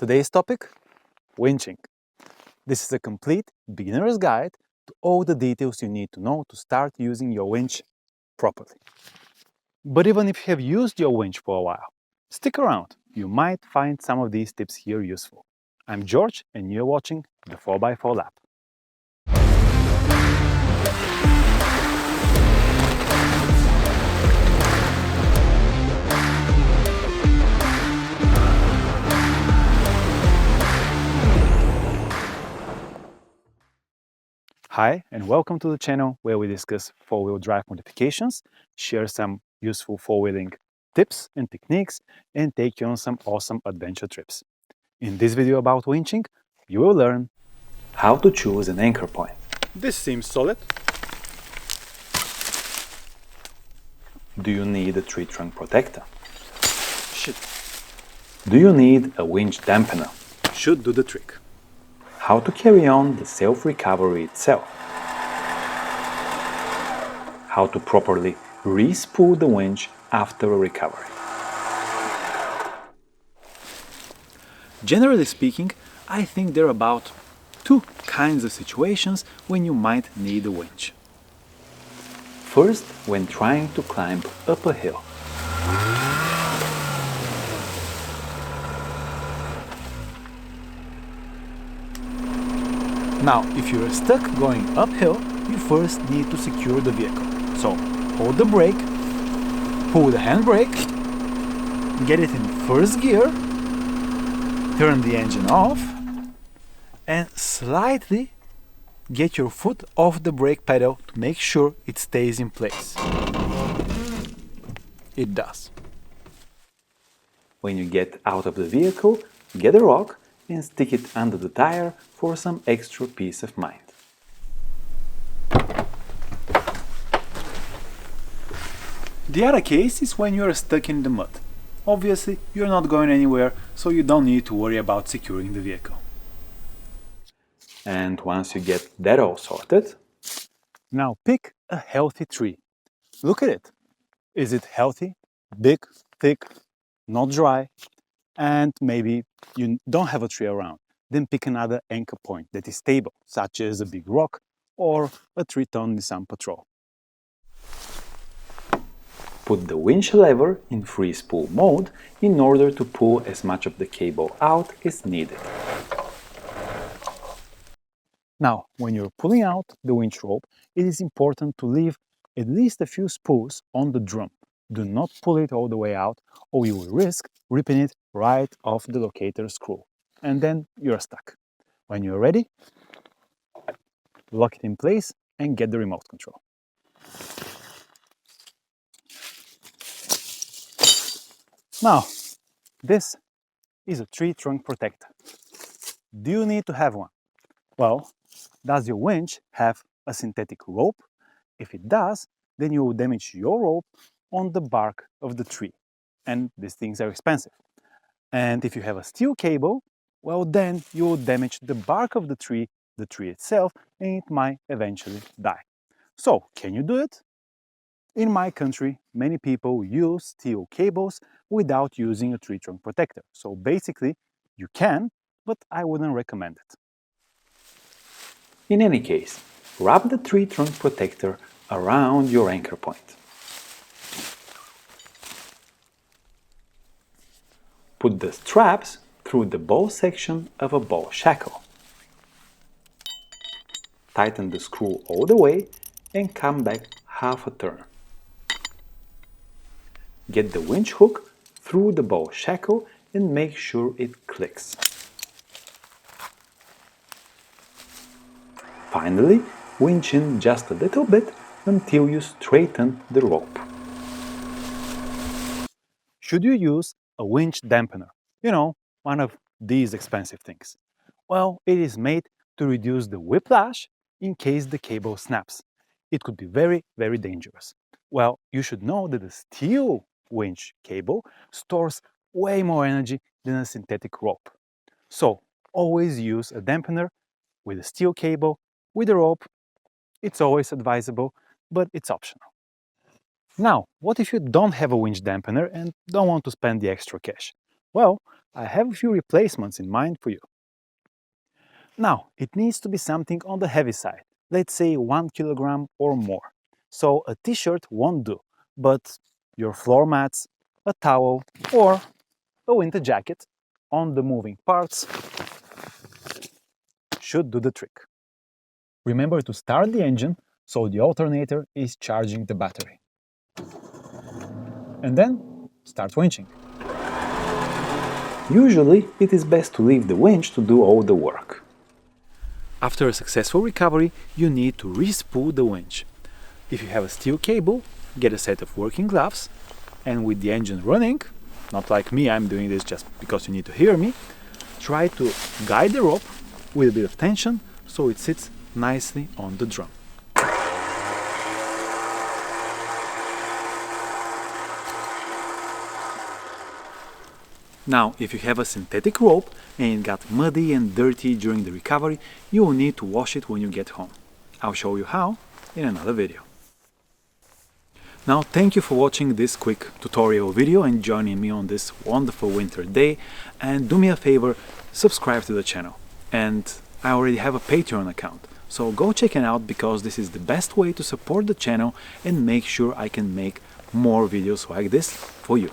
Today's topic: winching. This is a complete beginner's guide to all the details you need to know to start using your winch properly. But even if you have used your winch for a while, stick around. You might find some of these tips here useful. I'm George and you're watching the 4x4 Lab. Hi and welcome to the channel where we discuss four-wheel drive modifications, share some useful four-wheeling tips and techniques, and take you on some awesome adventure trips. In this video about winching, you will learn how to choose an anchor point. This seems solid. Do you need a tree trunk protector? Shit. Do you need a winch dampener? Should do the trick. How to carry on the self-recovery itself. How to properly re-spool the winch after a recovery. Generally speaking, I think there are about two kinds of situations when you might need a winch. First, when trying to climb up a hill. Now, if you're stuck going uphill, you first need to secure the vehicle. So, hold the brake, pull the handbrake, get it in first gear, turn the engine off, and slightly get your foot off the brake pedal to make sure it stays in place. It does. When you get out of the vehicle, get a rock and stick it under the tire for some extra peace of mind. The other case is when you are stuck in the mud. Obviously, you're not going anywhere, so you don't need to worry about securing the vehicle. And once you get that all sorted, now pick a healthy tree. Look at it. Is it healthy, big, thick, not dry? And maybe you don't have a tree around, then pick another anchor point that is stable, such as a big rock or a 3-ton Nissan Patrol. Put the winch lever in free spool mode in order to pull as much of the cable out as needed. Now, when you're pulling out the winch rope, it is important to leave at least a few spools on the drum. Do not pull it all the way out, or you will risk ripping it right off the locator screw. And then you're stuck. When you're ready, lock it in place and get the remote control. Now, this is a tree trunk protector. Do you need to have one? Well, does your winch have a synthetic rope? If it does, then you will damage your rope on the bark of the tree. And these things are expensive. And if you have a steel cable, well, then you will damage the bark of the tree itself, and it might eventually die. So, can you do it? In my country, many people use steel cables without using a tree trunk protector. So basically, you can, but I wouldn't recommend it. In any case, wrap the tree trunk protector around your anchor point. Put the straps through the bow section of a bow shackle. Tighten the screw all the way and come back half a turn. Get the winch hook through the bow shackle and make sure it clicks. Finally, winch in just a little bit until you straighten the rope. Should you use a winch dampener? You know, one of these expensive things. Well, it is made to reduce the whiplash in case the cable snaps. It could be very, very dangerous. Well, you should know that a steel winch cable stores way more energy than a synthetic rope. So, always use a dampener with a steel cable. With a rope, it's always advisable, but it's optional. Now, what if you don't have a winch dampener and don't want to spend the extra cash? Well, I have a few replacements in mind for you. Now, it needs to be something on the heavy side, let's say 1 kilogram or more. So a t-shirt won't do, but your floor mats, a towel or a winter jacket on the moving parts should do the trick. Remember to start the engine so the alternator is charging the battery. And then start winching. Usually it is best to leave the winch to do all the work. After a successful recovery, you need to re-spool the winch. If you have a steel cable, get a set of working gloves, and with the engine running, not like me, I'm doing this just because you need to hear me, try to guide the rope with a bit of tension so it sits nicely on the drum. Now, if you have a synthetic rope and it got muddy and dirty during the recovery, you will need to wash it when you get home. I'll show you how in another video. Now, thank you for watching this quick tutorial video and joining me on this wonderful winter day. And do me a favor, subscribe to the channel. And I already have a Patreon account, so go check it out because this is the best way to support the channel and make sure I can make more videos like this for you.